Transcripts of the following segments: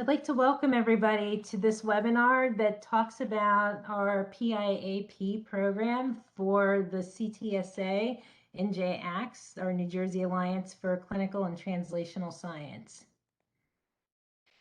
I'd like to welcome everybody to this webinar that talks about our PIAP program for the CTSA NJACS, our New Jersey Alliance for Clinical and Translational Science.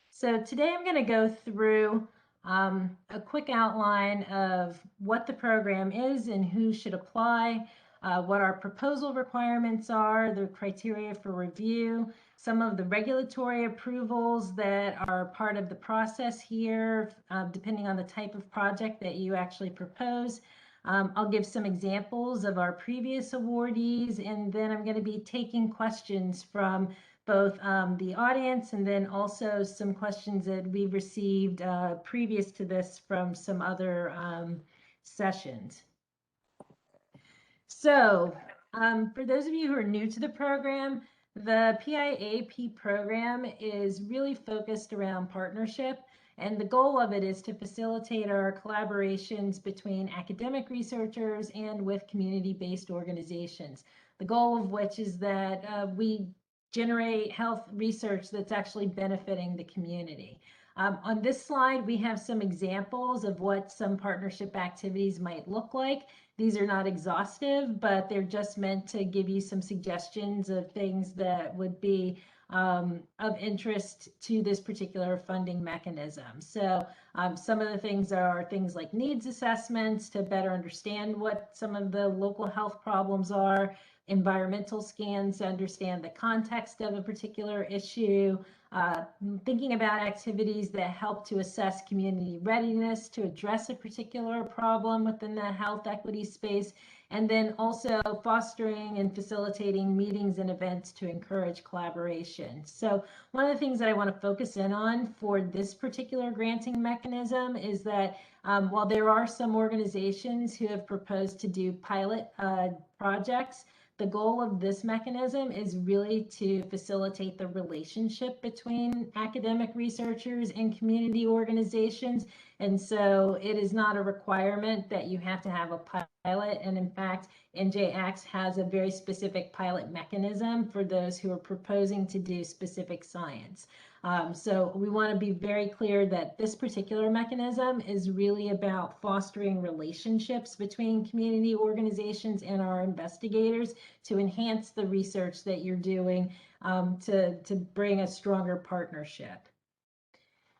So today I'm going to go through a quick outline of what the program is and who should apply, what our proposal requirements are, the criteria for review, some of the regulatory approvals that are part of the process here, depending on the type of project that you actually propose. I'll give some examples of our previous awardees, and then I'm going to be taking questions from both the audience and then also some questions that we received previous to this from some other sessions. So for those of you who are new to the program, the PIAP program is really focused around partnership, and the goal of it is to facilitate our collaborations between academic researchers and with community-based organizations. The goal of which is that we generate health research that's actually benefiting the community. On this slide, we have some examples of what some partnership activities might look like. These are not exhaustive, but they're just meant to give you some suggestions of things that would be of interest to this particular funding mechanism. So some of the things are things like needs assessments to better understand what some of the local health problems are, environmental scans to understand the context of a particular issue, thinking about activities that help to assess community readiness to address a particular problem within the health equity space, and then also fostering and facilitating meetings and events to encourage collaboration. So one of the things that I want to focus in on for this particular granting mechanism is that while there are some organizations who have proposed to do pilot projects, the goal of this mechanism is really to facilitate the relationship between academic researchers and community organizations. And so it is not a requirement that you have to have a pilot. And in fact, NJACS has a very specific pilot mechanism for those who are proposing to do specific science. So we want to be very clear that this particular mechanism is really about fostering relationships between community organizations and our investigators to enhance the research that you're doing to bring a stronger partnership.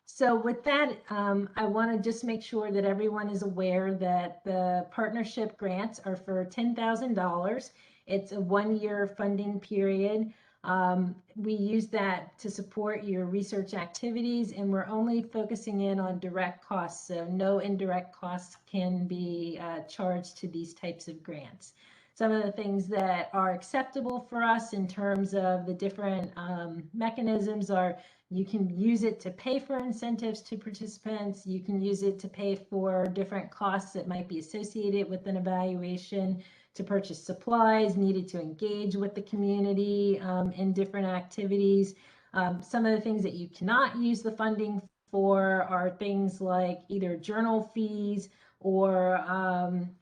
So with that, I want to just make sure that everyone is aware that the partnership grants are for $10,000. It's a one-year funding period. We use that to support your research activities, and we're only focusing in on direct costs, so no indirect costs can be charged to these types of grants. Some of the things that are acceptable for us in terms of the different mechanisms are you can use it to pay for incentives to participants, you can use it to pay for different costs that might be associated with an evaluation, to purchase supplies needed to engage with the community in different activities. Some of the things that you cannot use the funding for are things like either journal fees, or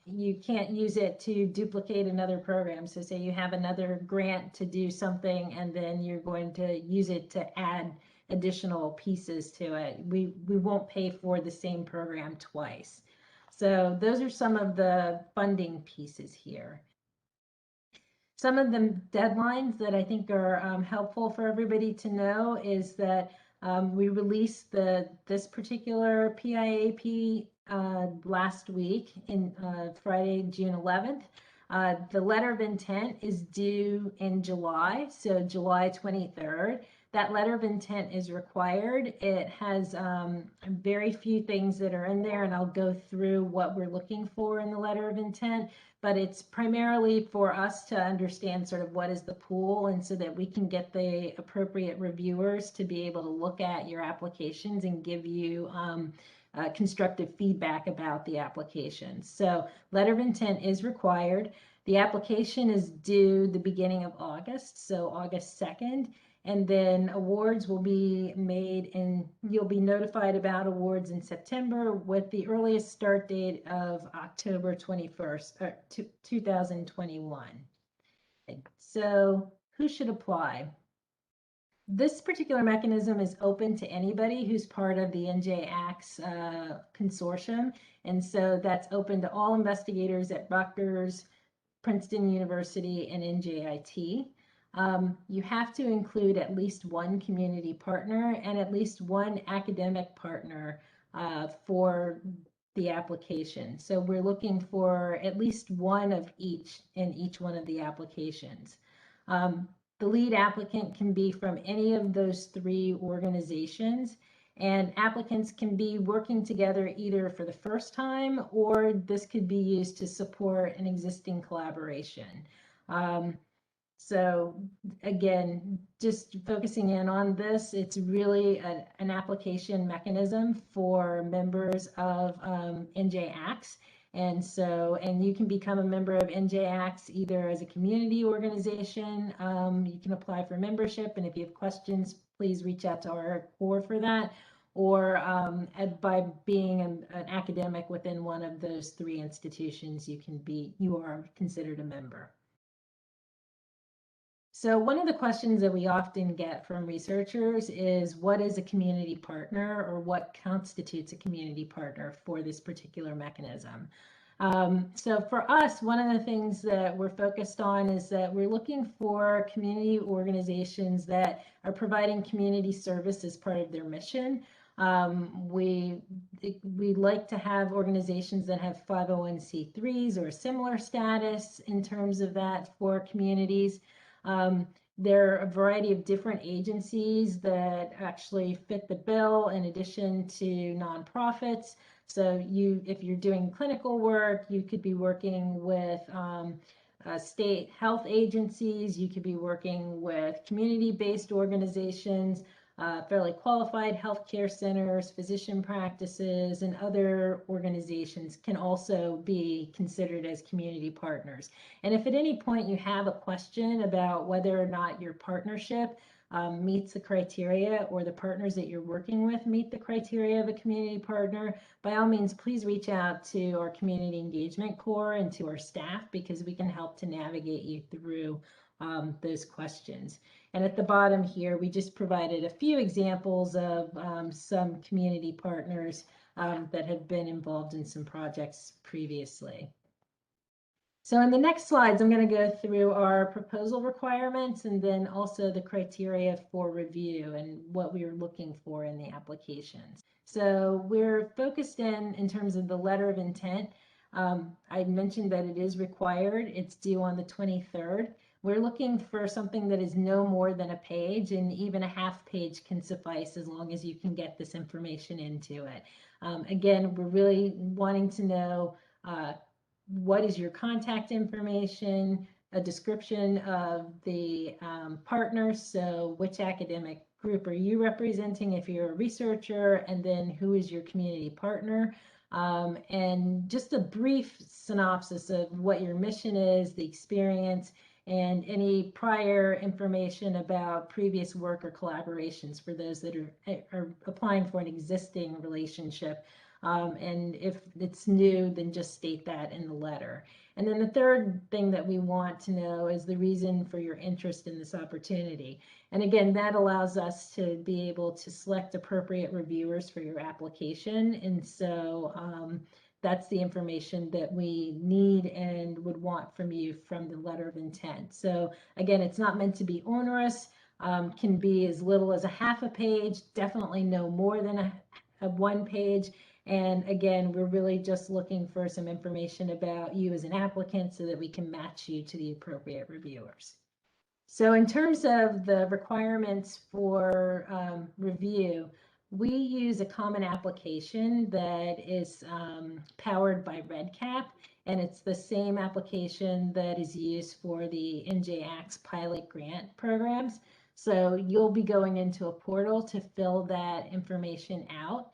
you can't use it to duplicate another program. So say you have another grant to do something and then you're going to use it to add additional pieces to it. We won't pay for the same program twice. So those are some of the funding pieces here. Some of the deadlines that I think are helpful for everybody to know is that we released this particular PIAP last week in Friday, June 11th. The letter of intent is due in July, so July 23rd. That letter of intent is required. It has very few things that are in there, and I'll go through what we're looking for in the letter of intent, but it's primarily for us to understand sort of what is the pool, and so that we can get the appropriate reviewers to be able to look at your applications and give you constructive feedback about the application. So letter of intent is required. The application is due the beginning of August, so August 2nd. And then awards will be made, and you'll be notified about awards in September with the earliest start date of October 21st, 2021. So who should apply? This particular mechanism is open to anybody who's part of the NJ-ACTS consortium. And so that's open to all investigators at Rutgers, Princeton University, and NJIT. You have to include at least one community partner and at least one academic partner for the application. So we're looking for at least one of each in each one of the applications. The lead applicant can be from any of those three organizations, and applicants can be working together either for the first time, or this could be used to support an existing collaboration. So again, just focusing in on this, it's really an application mechanism for members of NJ-ACTS. And so, and you can become a member of NJ-ACTS either as a community organization, you can apply for membership, and if you have questions, please reach out to our core for that, or by being an academic within one of those three institutions, you are considered a member. So one of the questions that we often get from researchers is, what is a community partner, or what constitutes a community partner for this particular mechanism? So for us, one of the things that we're focused on is that we're looking for community organizations that are providing community service as part of their mission. We like to have organizations that have 501c3s or similar status in terms of that for communities. There are a variety of different agencies that actually fit the bill in addition to nonprofits. So if you're doing clinical work, you could be working with state health agencies, you could be working with community-based organizations, fairly qualified healthcare centers, physician practices, and other organizations can also be considered as community partners. And if at any point you have a question about whether or not your partnership meets the criteria, or the partners that you're working with meet the criteria of a community partner, by all means, please reach out to our community engagement core and to our staff, because we can help to navigate you through those questions. And at the bottom here, we just provided a few examples of some community partners that have been involved in some projects previously. So in the next slides, I'm going to go through our proposal requirements and then also the criteria for review and what we are looking for in the applications. So we're focused in terms of the letter of intent. I mentioned that it is required. It's due on the 23rd. We're looking for something that is no more than a page, and even a half page can suffice as long as you can get this information into it. Again, we're really wanting to know what is your contact information, a description of the partners, so which academic group are you representing if you're a researcher, and then who is your community partner, and just a brief synopsis of what your mission is, the experience, and any prior information about previous work or collaborations for those that are applying for an existing relationship. And if it's new, then just state that in the letter. And then the third thing that we want to know is the reason for your interest in this opportunity. And again, that allows us to be able to select appropriate reviewers for your application. And so that's the information that we need and would want from you from the letter of intent. So again, it's not meant to be onerous, can be as little as a half a page, definitely no more than a 1 page. And again, we're really just looking for some information about you as an applicant so that we can match you to the appropriate reviewers. So in terms of the requirements for review, we use a common application that is powered by REDCap, and it's the same application that is used for the NJ-ACTS pilot grant programs. So you'll be going into a portal to fill that information out.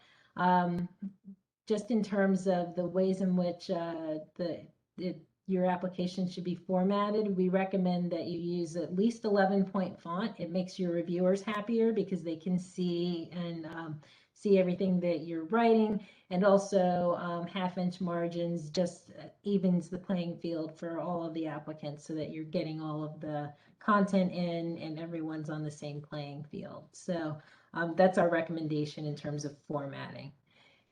Just in terms of the ways in which your application should be formatted, we recommend that you use at least 11-point font. It makes your reviewers happier because they can see and see everything that you're writing, and also half-inch margins just evens the playing field for all of the applicants so that you're getting all of the content in and everyone's on the same playing field. So that's our recommendation in terms of formatting.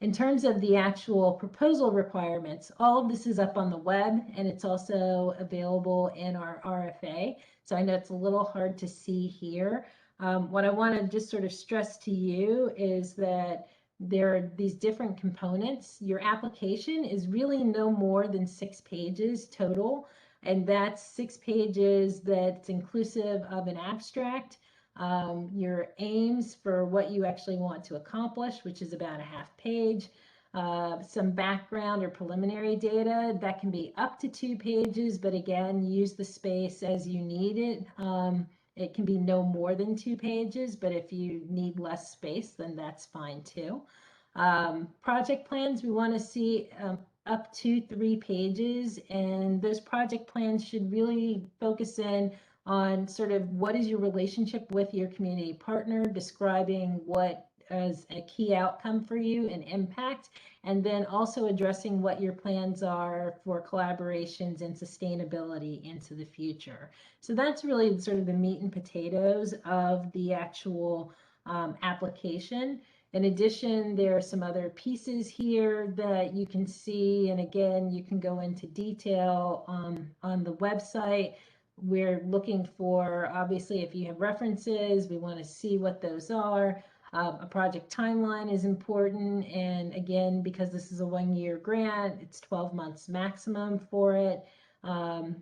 In terms of the actual proposal requirements, all of this is up on the web and it's also available in our RFA. So I know it's a little hard to see here. What I want to just sort of stress to you is that there are these different components. Your application is really no more than 6 pages total, and that's 6 pages that's inclusive of an abstract, your aims for what you actually want to accomplish, which is about a half page, some background or preliminary data that can be up to 2 pages, but again, use the space as you need it. It can be no more than 2 pages, but if you need less space, then that's fine too. Project plans, we want to see up to 3 pages, and those project plans should really focus in on sort of what is your relationship with your community partner, describing what is a key outcome for you and impact, and then also addressing what your plans are for collaborations and sustainability into the future. So that's really sort of the meat and potatoes of the actual application. In addition, there are some other pieces here that you can see, and again, you can go into detail on the website. We're looking for, obviously, if you have references, we want to see what those are. A project timeline is important, and again, because this is a 1-year grant, it's 12 months maximum for it.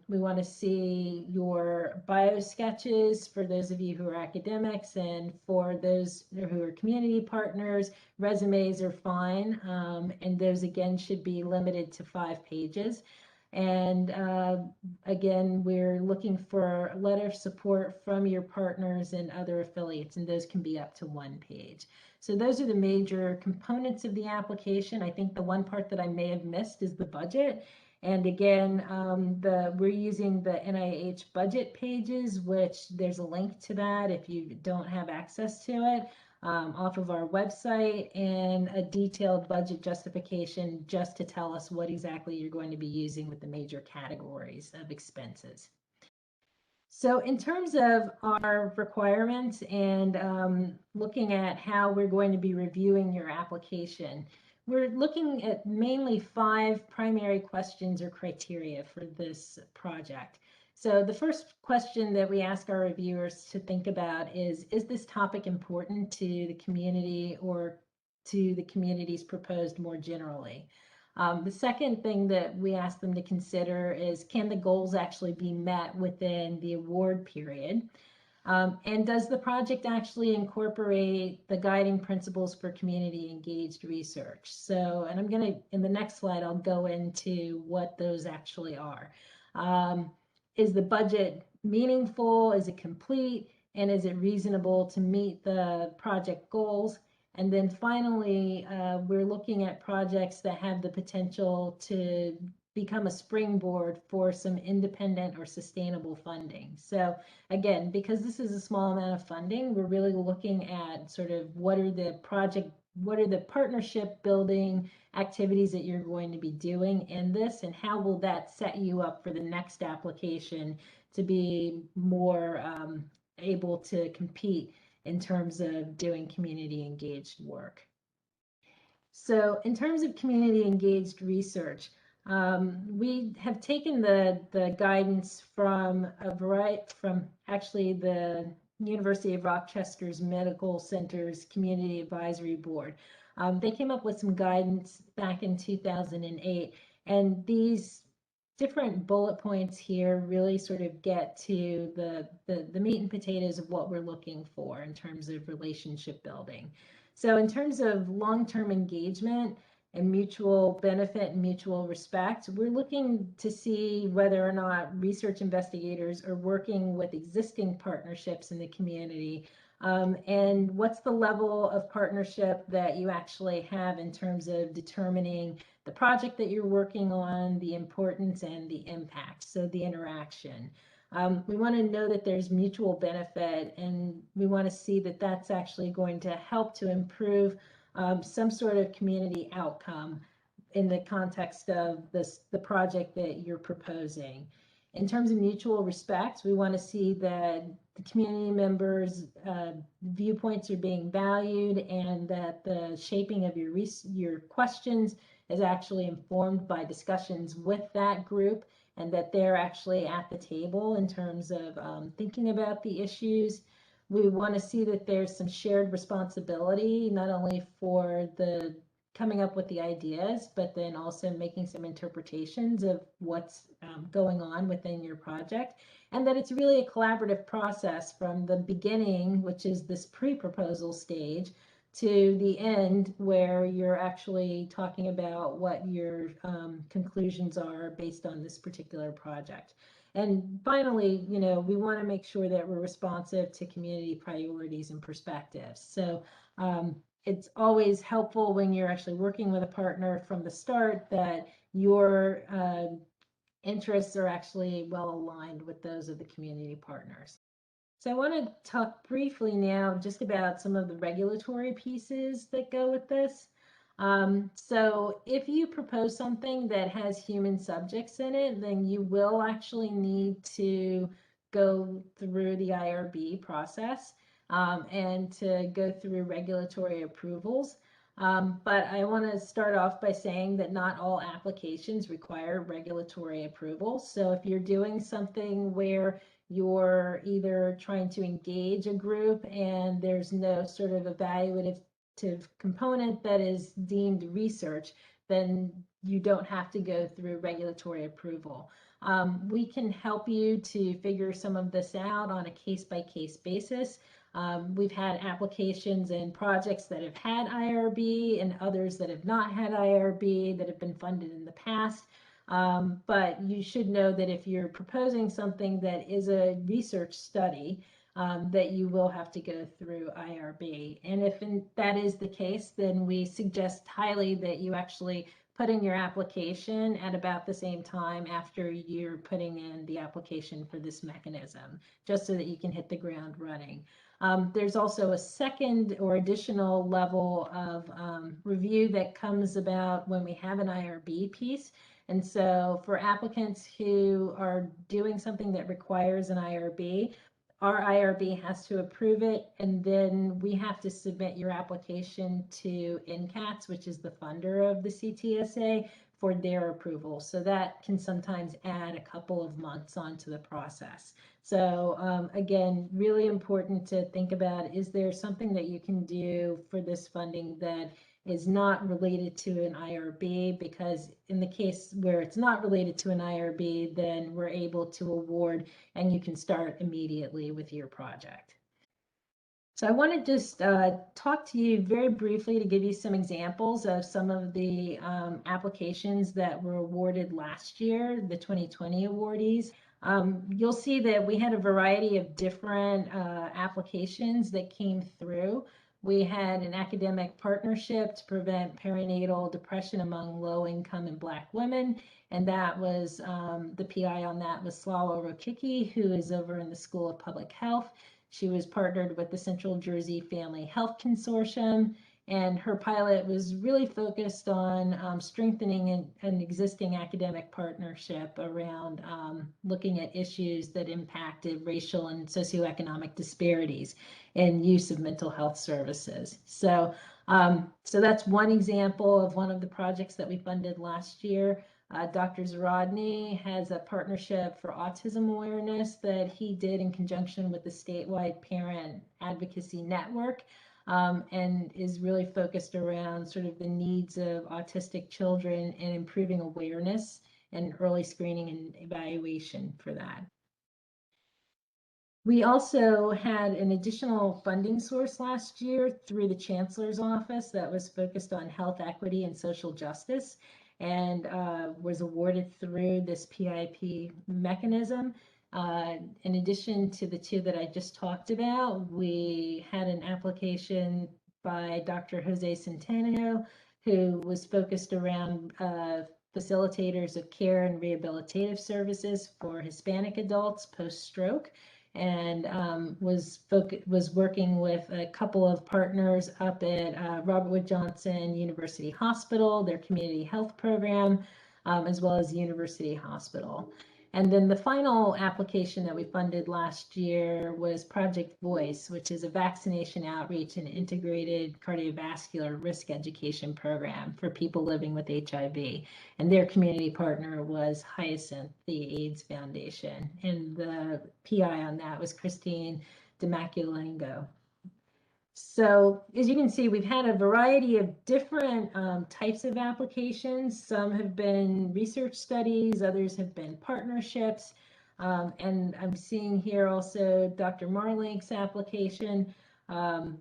We want to see your bio sketches for those of you who are academics, and for those who are community partners, resumes are fine, and those again should be limited to 5 pages. And again, we're looking for a letter of support from your partners and other affiliates, and those can be up to 1 page. So those are the major components of the application. I think the one part that I may have missed is the budget. And again, we're using the NIH budget pages, which there's a link to that if you don't have access to it, off of our website, and a detailed budget justification just to tell us what exactly you're going to be using with the major categories of expenses. So in terms of our requirements and looking at how we're going to be reviewing your application, we're looking at mainly 5 primary questions or criteria for this project. So the first question that we ask our reviewers to think about is this topic important to the community or to the communities proposed more generally? The second thing that we ask them to consider is, can the goals actually be met within the award period? And does the project actually incorporate the guiding principles for community engaged research? So, and I'm going to, in the next slide, I'll go into what those actually are. Is the budget meaningful? Is it complete? And is it reasonable to meet the project goals? And then finally, we're looking at projects that have the potential to become a springboard for some independent or sustainable funding. So again, because this is a small amount of funding, we're really looking at sort of what are the partnership building activities that you're going to be doing in this, and how will that set you up for the next application to be more able to compete in terms of doing community engaged work. So in terms of community engaged research, we have taken the guidance from actually the University of Rochester's Medical Center's Community Advisory Board. They came up with some guidance back in 2008, and these different bullet points here really sort of get to the meat and potatoes of what we're looking for in terms of relationship building. So in terms of long-term engagement and mutual benefit and mutual respect, we're looking to see whether or not research investigators are working with existing partnerships in the community, and what's the level of partnership that you actually have in terms of determining the project that you're working on, the importance and the impact, so the interaction. We want to know that there's mutual benefit, and we want to see that that's actually going to help to improve some sort of community outcome in the context of the project that you're proposing. In terms of mutual respect, we want to see that the community members' viewpoints are being valued, and that the shaping of your questions is actually informed by discussions with that group, and that they're actually at the table in terms of thinking about the issues. We want to see that there's some shared responsibility, not only for the coming up with the ideas, but then also making some interpretations of what's going on within your project, and that it's really a collaborative process from the beginning, which is this pre-proposal stage, to the end where you're actually talking about what your conclusions are based on this particular project. And finally, we want to make sure that we're responsive to community priorities and perspectives. So it's always helpful when you're actually working with a partner from the start that your interests are actually well aligned with those of the community partners. So I want to talk briefly now just about some of the regulatory pieces that go with this. So if you propose something that has human subjects in it, then you will actually need to go through the IRB process and to go through regulatory approvals. But I want to start off by saying that not all applications require regulatory approval. So if you're doing something where you're either trying to engage a group and there's no sort of evaluative component that is deemed research, then you don't have to go through regulatory approval. We can help you to figure some of this out on a case-by-case basis. We've had applications and projects that have had IRB and others that have not had IRB that have been funded in the past. But you should know that if you're proposing something that is a research study, that you will have to go through IRB. And if that is the case, then we suggest highly that you actually put in your application at about the same time after you're putting in the application for this mechanism, just so that you can hit the ground running. There's also a second or additional level of review that comes about when we have an IRB piece. And so for applicants who are doing something that requires an IRB, our IRB has to approve it, and then we have to submit your application to NCATS, which is the funder of the CTSA, for their approval. So that can sometimes add a couple of months onto the process. So again, really important to think about, is there something that you can do for this funding that is not related to an IRB? Because in the case where it's not related to an IRB, then we're able to award and you can start immediately with your project. So I want to just talk to you very briefly to give you some examples of some of the applications that were awarded last year, the 2020 awardees. You'll see that we had a variety of different applications that came through. We had an academic partnership to prevent perinatal depression among low-income and Black women, and that was the PI on that was Slava Rokicki, who is over in the School of Public Health. She was partnered with the Central Jersey Family Health Consortium, and her pilot was really focused on strengthening an existing academic partnership around looking at issues that impacted racial and socioeconomic disparities in use of mental health services. So, so that's one example of one of the projects that we funded last year. Dr. Zarodny has a partnership for autism awareness that he did in conjunction with the statewide parent advocacy network, and is really focused around sort of the needs of autistic children and improving awareness and early screening and evaluation for that. We also had an additional funding source last year through the Chancellor's Office that was focused on health equity and social justice, and was awarded through this PIAP mechanism. In addition to the two that I just talked about, we had an application by Dr. Jose Centeno, who was focused around facilitators of care and rehabilitative services for Hispanic adults post-stroke. and was working with a couple of partners up at Robert Wood Johnson University Hospital, their community health program, as well as University Hospital. And then the final application that we funded last year was Project Voice, which is a vaccination outreach and integrated cardiovascular risk education program for people living with HIV. And their community partner was Hyacinth, the AIDS Foundation. And the PI on that was Christine DeMaculengo. So as you can see, we've had a variety of different types of applications. Some have been research studies, others have been partnerships. And I'm seeing here also Dr. Marlink's application,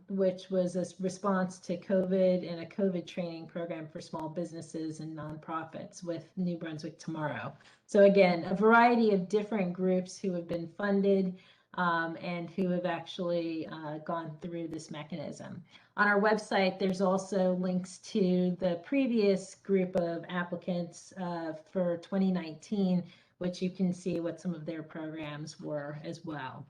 which was a response to COVID and a COVID training program for small businesses and nonprofits with New Brunswick Tomorrow. So again, a variety of different groups who have been funded and who have actually gone through this mechanism. On our website, there's also links to the previous group of applicants for 2019, which you can see what some of their programs were as well.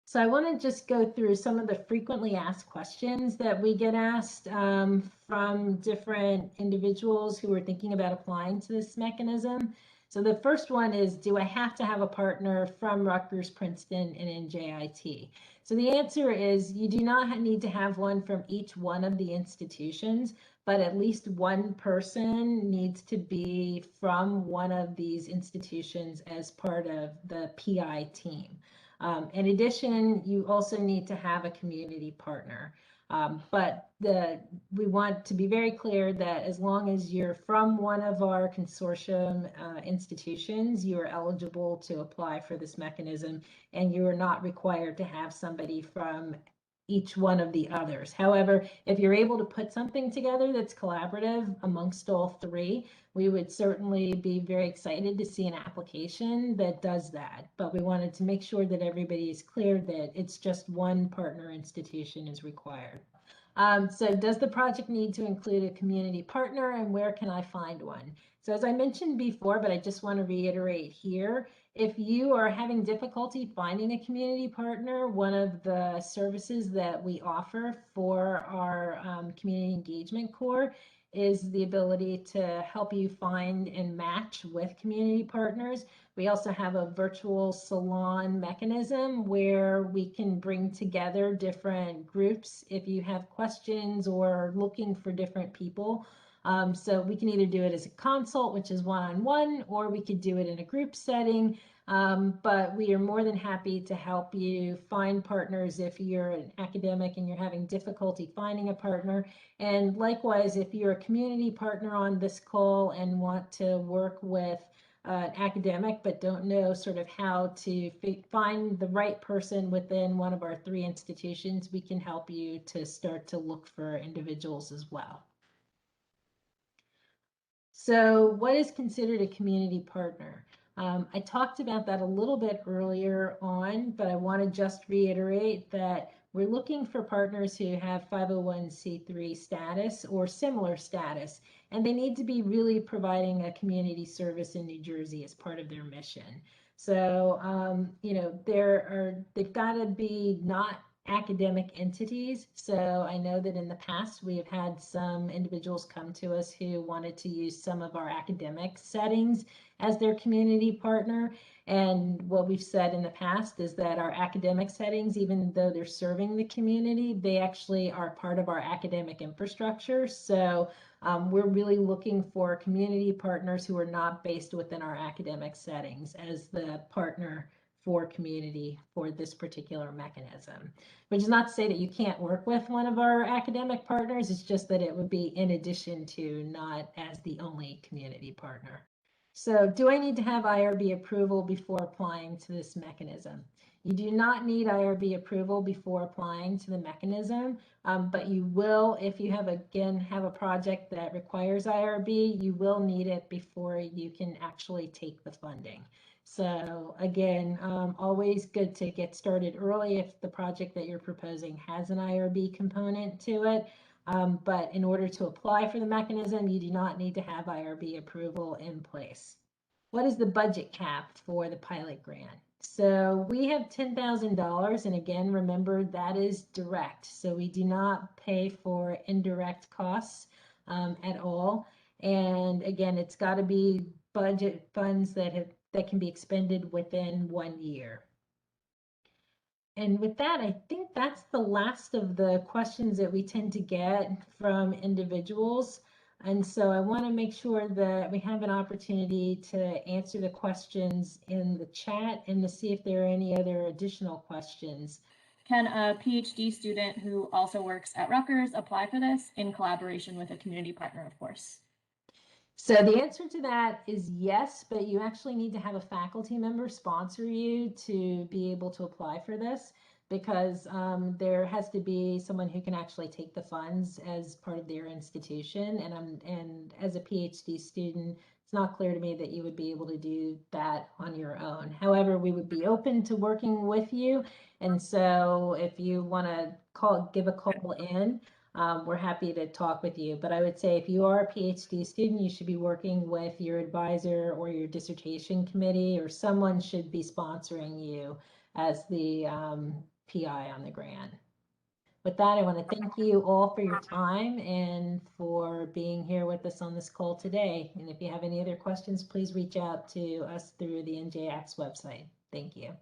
So I want to just go through some of the frequently asked questions that we get asked from different individuals who are thinking about applying to this mechanism. So the first one is, do I have to have a partner from Rutgers, Princeton, and NJIT? So the answer is you do not need to have one from each one of the institutions, but at least one person needs to be from one of these institutions as part of the PI team. In addition, you also need to have a community partner. But we want to be very clear that as long as you're from one of our consortium institutions, you are eligible to apply for this mechanism, and you are not required to have somebody from each one of the others. However, if you're able to put something together that's collaborative amongst all three, we would certainly be very excited to see an application that does that. But we wanted to make sure that everybody is clear that it's just one partner institution is required. So does the project need to include a community partner, and where can I find one? So as I mentioned before, but I just want to reiterate here, if you are having difficulty finding a community partner, one of the services that we offer for our community engagement core is the ability to help you find and match with community partners. We also have a virtual salon mechanism where we can bring together different groups if you have questions or looking for different people. So we can either do it as a consult, which is one-on-one, or we could do it in a group setting. But we are more than happy to help you find partners if you're an academic and you're having difficulty finding a partner. And likewise, if you're a community partner on this call and want to work with an academic but don't know sort of how to find the right person within one of our three institutions, we can help you to start to look for individuals as well. So what is considered a community partner? I talked about that a little bit earlier on, but I want to just reiterate that we're looking for partners who have 501c3 status or similar status, and they need to be really providing a community service in New Jersey as part of their mission. So, you know, they've got to be not academic entities. So I know that in the past we have had some individuals come to us who wanted to use some of our academic settings as their community partner. And what we've said in the past is that our academic settings, even though they're serving the community, they actually are part of our academic infrastructure. So we're really looking for community partners who are not based within our academic settings as the partner for community for this particular mechanism, which is not to say that you can't work with one of our academic partners. It's just that it would be in addition to, not as the only community partner. So do I need to have IRB approval before applying to this mechanism? You do not need IRB approval before applying to the mechanism, but you will, if you have a project that requires IRB, you will need it before you can actually take the funding. So again, always good to get started early if the project that you're proposing has an IRB component to it. But in order to apply for the mechanism, you do not need to have IRB approval in place. What is the budget cap for the pilot grant? So we have $10,000, and again, remember that is direct. So we do not pay for indirect costs at all. And again, it's got to be budget funds that can be expended within 1 year. And with that, I think that's the last of the questions that we tend to get from individuals. And so I want to make sure that we have an opportunity to answer the questions in the chat and to see if there are any other additional questions. Can a PhD student who also works at Rutgers apply for this in collaboration with a community partner, of course? So the answer to that is yes, but you actually need to have a faculty member sponsor you to be able to apply for this, because there has to be someone who can actually take the funds as part of their institution. And as a PhD student, it's not clear to me that you would be able to do that on your own. However, we would be open to working with you. And so if you want to give a call in, we're happy to talk with you. But I would say if you are a PhD student, you should be working with your advisor or your dissertation committee, or someone should be sponsoring you as the PI on the grant. With that, I want to thank you all for your time and for being here with us on this call today. And if you have any other questions, please reach out to us through the NJAX website. Thank you.